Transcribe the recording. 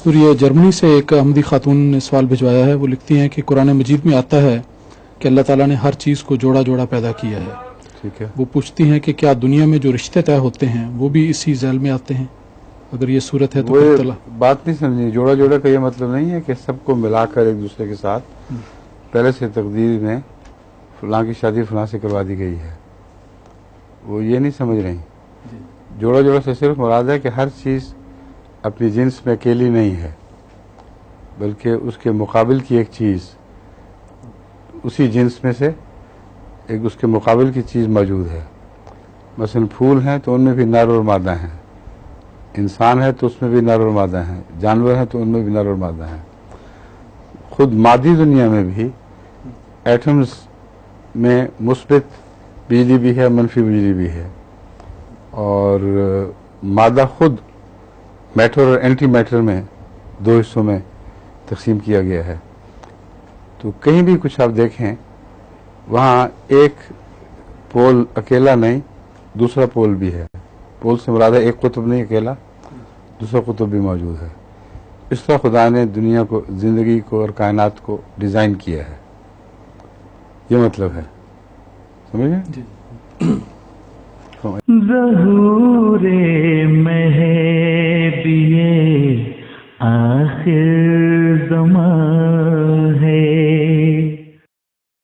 حضور یہ جرمنی سے ایک احمدی خاتون نے سوال بھجوایا ہے. وہ لکھتی ہیں کہ قرآن مجید میں آتا ہے کہ اللہ تعالیٰ نے ہر چیز کو جوڑا جوڑا پیدا کیا ہے. ٹھیک ہے. وہ پوچھتی ہیں کہ کیا دنیا میں جو رشتے طے ہوتے ہیں وہ بھی اسی ذیل میں آتے ہیں؟ اگر یہ صورت ہے تو وہ پھر بات نہیں سمجھی. جوڑا جوڑا کا یہ مطلب نہیں ہے کہ سب کو ملا کر ایک دوسرے کے ساتھ پہلے سے تقدیر میں فلاں کی شادی فلاں سے کروا دی گئی ہے. وہ یہ نہیں سمجھ رہی. جوڑا جوڑا سے صرف مراد ہے کہ ہر چیز اپنی جنس میں اکیلی نہیں ہے، بلکہ اس کے مقابل کی ایک چیز اسی جنس میں سے ایک اس کے مقابل کی چیز موجود ہے. مثلا پھول ہیں تو ان میں بھی نر اور مادہ ہیں، انسان ہے تو اس میں بھی نر اور مادہ ہیں، جانور ہیں تو ان میں بھی نر اور مادہ ہیں. خود مادی دنیا میں بھی ایٹمز میں مثبت بجلی بھی ہے، منفی بجلی بھی ہے، اور مادہ خود میٹر اور اینٹی میٹر میں دو حصوں میں تقسیم کیا گیا ہے. تو کہیں بھی کچھ آپ دیکھیں وہاں ایک پول اکیلا نہیں، دوسرا پول بھی ہے. پول سے مراد ہے ایک قطب نہیں اکیلا، دوسرا قطب بھی موجود ہے. اس طرح خدا نے دنیا کو، زندگی کو اور کائنات کو ڈیزائن کیا ہے. یہ مطلب ہے. سمجھے؟ ظہور مہدی آخر